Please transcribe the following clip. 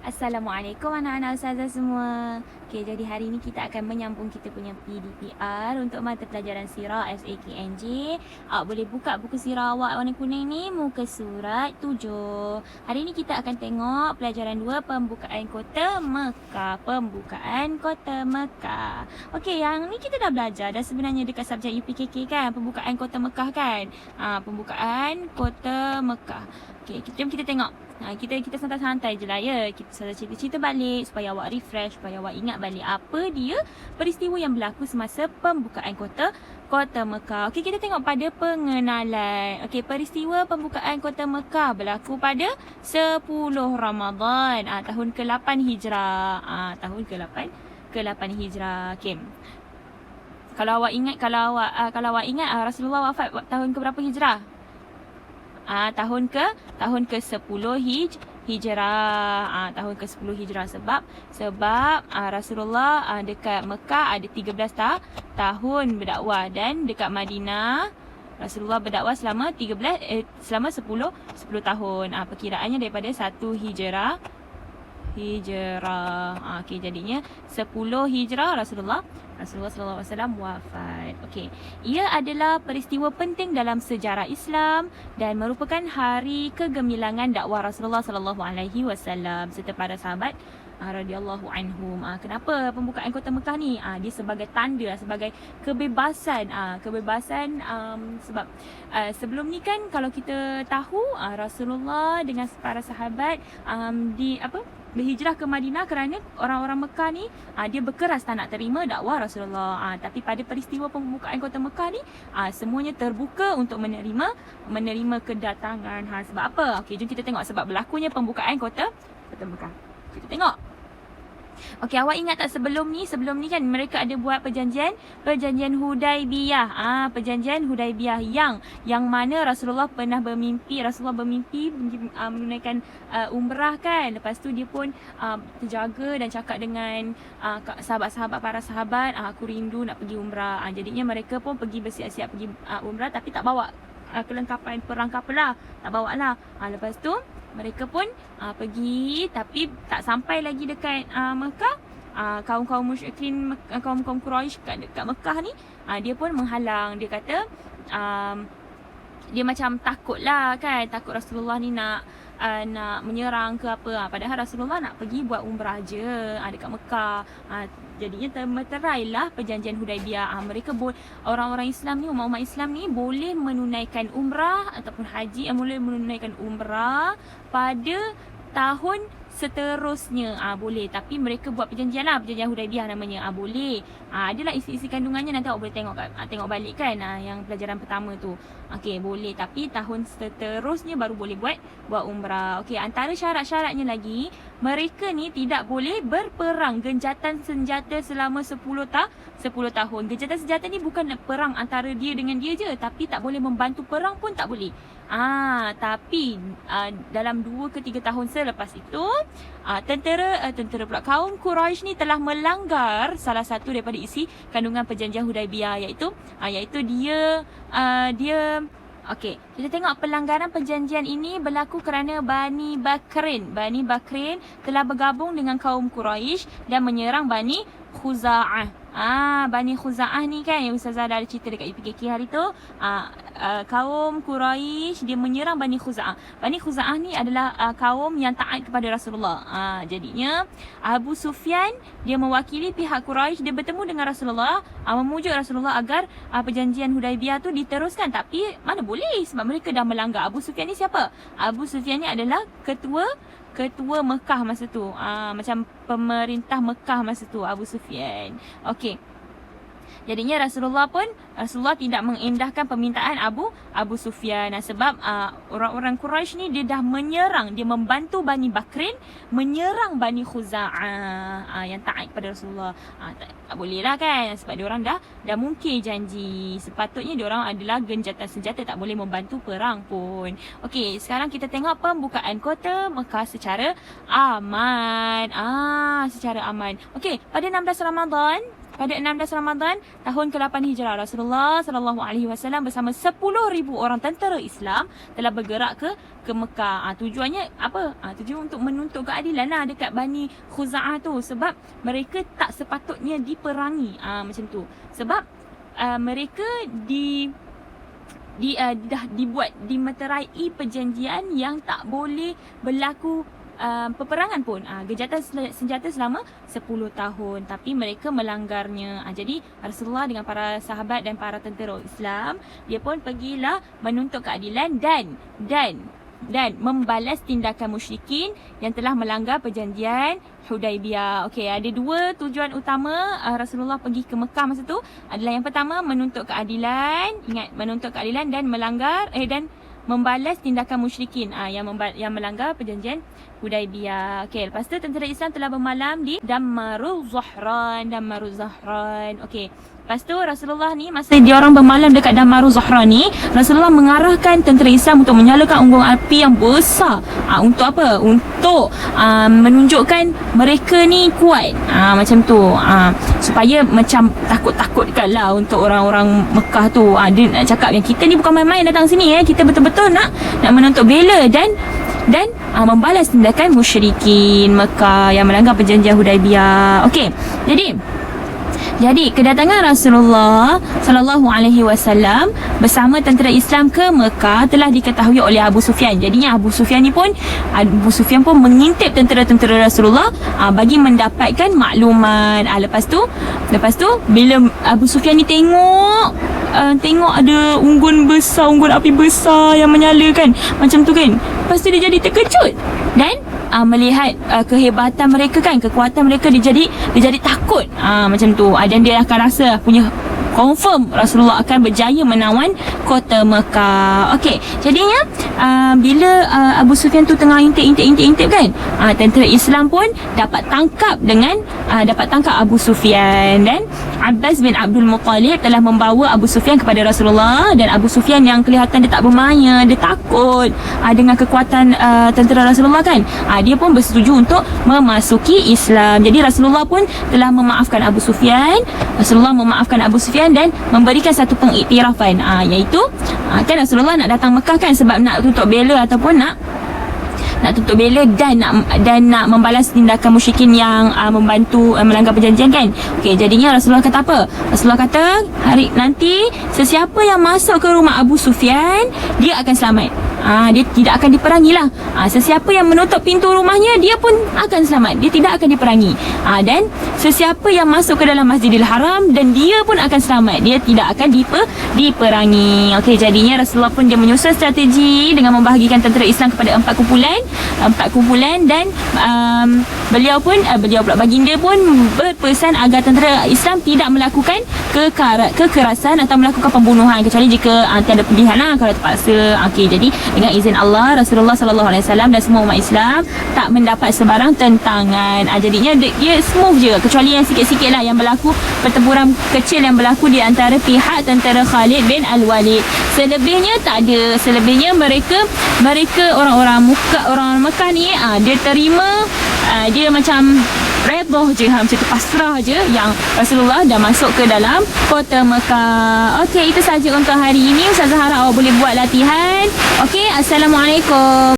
Assalamualaikum anak-anak ustazah semua. Okey, jadi hari ni kita akan menyambung kita punya PDPR untuk mata pelajaran sirah SAKNJ. Awak boleh buka buku sirah awak warna kuning ni, muka surat 7. Hari ni kita akan tengok pelajaran 2, pembukaan kota Mekah. Pembukaan kota Mekah. Okey, yang ni kita dah belajar dah sebenarnya dekat subjek UPKK kan, pembukaan kota Mekah kan. Pembukaan kota Mekah. Okey, jom kita tengok. Kita santai-santai je lah ya. Kita saja cerita-cerita balik supaya awak refresh, supaya awak ingat balik apa dia peristiwa yang berlaku semasa pembukaan kota Mekah. Okey, kita tengok pada pengenalan. Okey, peristiwa pembukaan kota Mekah berlaku pada 10 Ramadan, tahun ke-8 Hijrah. Tahun ke-8 Hijrah. Okey. Kalau awak ingat Rasulullah wafat tahun ke berapa Hijrah? Tahun ke-10 Hijrah. Tahun ke-10 Hijrah sebab Rasulullah dekat Mekah ada 13 tahun berdakwah, dan dekat Madinah Rasulullah berdakwah selama 10 tahun. Perkiraannya daripada 1 Hijrah. Okey, jadinya 10 Hijrah Rasulullah sallallahu alaihi wasallam wafat. Okey, ia adalah peristiwa penting dalam sejarah Islam dan merupakan hari kegemilangan dakwah Rasulullah sallallahu alaihi wasallam serta para sahabat radhiyallahu anhum. Kenapa pembukaan kota Mekah ni? Dia sebagai tanda, sebagai kebebasan. Sebab sebelum ni kan kalau kita tahu Rasulullah dengan para sahabat berhijrah ke Madinah kerana orang-orang Mekah ni dia berkeras tak nak terima dakwah Rasulullah. Tapi pada peristiwa pembukaan kota Mekah ni semuanya terbuka untuk menerima kedatangan. Sebab apa? Okey, jom kita tengok sebab berlakunya pembukaan kota Mekah. Kita tengok. Okey, awak ingat tak sebelum ni kan mereka ada buat perjanjian Hudaibiyah. Perjanjian Hudaibiyah yang mana Rasulullah bermimpi menunaikan umrah kan. Lepas tu dia pun terjaga dan cakap dengan para sahabat, aku rindu nak pergi umrah. Jadinya mereka pun pergi bersiap-siap pergi umrah, tapi tak bawa kelengkapan perangkap lah, tak bawa lah. Lepas tu mereka pun pergi, tapi tak sampai lagi dekat Mekah. Kaum-kaum musyrikin, kaum-kaum Quraisy dekat Mekah ni, dia pun menghalang. Dia kata dia macam takut lah kan, takut Rasulullah ni nak menyerang ke apa. Padahal Rasulullah nak pergi buat umrah je dekat Mekah. Jadinya termeterailah perjanjian Hudaibiyah. Orang-orang Islam ni, umat-umat Islam ni boleh menunaikan umrah ataupun haji, boleh menunaikan umrah pada tahun seterusnya. Boleh, tapi mereka buat perjanjian Hudaibiyah namanya. Boleh. Adalah isi-isi kandungannya, nanti awak boleh tengok balik kan, yang pelajaran pertama tu. Okey, boleh, tapi tahun seterusnya baru boleh buat umrah. Okey, antara syarat-syaratnya lagi, mereka ni tidak boleh berperang genjatan senjata selama 10 tahun. Genjatan senjata ni bukan perang antara dia dengan dia je, tapi tak boleh membantu perang pun tak boleh. Tapi dalam 2 ke 3 tahun selepas itu, tentera pula kaum Quraisy ni telah melanggar salah satu daripada isi kandungan perjanjian Hudaibiyah, iaitu dia okey, kita tengok pelanggaran perjanjian ini berlaku kerana Bani Bakrin telah bergabung dengan kaum Quraisy dan menyerang Bani Khuza'ah. Bani Khuza'ah ni kan yang Ustazah dah ada cerita dekat UPKK hari tu. Kaum Quraisy dia menyerang Bani Khuza'ah. Bani Khuza'ah ni adalah kaum yang taat kepada Rasulullah. Jadinya Abu Sufyan dia mewakili pihak Quraisy, dia bertemu dengan Rasulullah, memujuk Rasulullah agar perjanjian Hudaibiyah tu diteruskan, tapi mana boleh sebab mereka dah melanggar. Abu Sufyan ni siapa? Abu Sufyan ni adalah ketua Mekah masa tu. Macam pemerintah Mekah masa tu, Abu Sufyan. Okey. Jadinya Rasulullah tidak mengindahkan permintaan Abu Sufyan. Sebab orang-orang Quraisy ni dia dah menyerang, dia membantu Bani Bakrin menyerang Bani Khuza'ah yang taat kepada Rasulullah. Tak boleh lah kan, sebab diorang dah mungkir janji. Sepatutnya diorang adalah genjatan senjata, tak boleh membantu perang pun. Okey, sekarang kita tengok pembukaan kota Mekah secara aman. Okey, pada 16 Ramadan pada 16 Ramadan tahun ke-8 Hijrah, Rasulullah SAW bersama 10,000 orang tentera Islam telah bergerak ke Mekah. Tujuannya apa? Tujuan untuk menuntut keadilan lah dekat Bani Khuza'ah tu, sebab mereka tak sepatutnya diperangi. Macam tu. Sebab mereka dah dibuat dimeterai perjanjian yang tak boleh berlaku peperangan pun, gejatan senjata selama 10 tahun, tapi mereka melanggarnya. Jadi Rasulullah dengan para sahabat dan para tentera Islam, dia pun pergilah menuntut keadilan dan membalas tindakan musyrikin yang telah melanggar perjanjian Hudaibiyah. Okey, ada dua tujuan utama Rasulullah pergi ke Mekah masa tu. Adalah yang pertama menuntut keadilan, ingat, menuntut keadilan dan dan membalas tindakan musyrikin yang melanggar perjanjian Hudaibiyah. Okey, lepas tu tentera Islam telah bermalam di Dammarul Zahran. Okey. Lepas tu Rasulullah ni, masa dia orang bermalam dekat Dammarul Zahran ni, Rasulullah mengarahkan tentera Islam untuk menyalakan unggun api yang besar. Untuk apa? Untuk menunjukkan mereka ni kuat. Macam tu. Supaya macam takut-takutkan lah untuk orang-orang Mekah tu. Dia nak cakap yang kita ni bukan main-main datang sini. Kita betul-betul nak menuntut bela dan membalas tindakan musyrikin Mekah yang melanggar perjanjian Hudaibiyah. Okey. Jadi kedatangan Rasulullah SAW bersama tentera Islam ke Mekah telah diketahui oleh Abu Sufyan. Jadinya Abu Sufyan pun mengintip tentera-tentera Rasulullah bagi mendapatkan maklumat. Lepas tu bila Abu Sufyan ni tengok ada unggun api besar yang menyala kan, macam tu kan. Lepas tu dia jadi terkejut dan melihat kehebatan mereka kan, kekuatan mereka, dia jadi takut macam tu. Dan dia akan rasa punya confirm Rasulullah akan berjaya menawan kota Mekah. Okey, jadinya bila Abu Sufyan tu tengah intip kan, tentera Islam pun dapat tangkap Abu Sufyan, dan Abbas bin Abdul Muttalib telah membawa Abu Sufyan kepada Rasulullah. Dan Abu Sufyan yang kelihatan dia tak bermaya, dia takut dengan kekuatan tentera Rasulullah kan, dia pun bersetuju untuk memasuki Islam. Jadi Rasulullah pun telah memaafkan Abu Sufyan. Dan memberikan satu pengiktirafan, iaitu kan Rasulullah nak datang Mekah kan sebab nak tutup bela ataupun nak tutup bela dan nak membalas tindakan musyrikin yang membantu melanggar perjanjian kan. Okey, jadinya Rasulullah kata apa? Rasulullah kata hari nanti sesiapa yang masuk ke rumah Abu Sufyan, dia akan selamat. Dia tidak akan diperangi lah. Sesiapa yang menutup pintu rumahnya, dia pun akan selamat. Dia tidak akan diperangi. Dan sesiapa yang masuk ke dalam Masjidil Haram, dan dia pun akan selamat. Dia tidak akan diperangi. Okey, jadinya Rasulullah pun dia menyusun strategi dengan membahagikan tentera Islam kepada 4 kumpulan dan baginda pun berpesan agar tentera Islam tidak melakukan kekerasan atau melakukan pembunuhan, kecuali jika tiada pilihan lah, kalau terpaksa. Okey, jadi dengan izin Allah, Rasulullah SAW dan semua umat Islam tak mendapat sebarang tentangan. Jadinya dia smooth je, kecuali yang sikit-sikit lah yang berlaku, pertempuran kecil yang berlaku di antara pihak tentera Khalid bin Al-Walid. Selebihnya tak ada. Selebihnya mereka orang Mekah ni dia terima, dia macam redha je, macam tu, pasrah je yang Rasulullah dah masuk ke dalam kota Mekah. Okey, itu saja untuk hari ini. Ustazah harap awak boleh buat latihan. Okey, Assalamualaikum.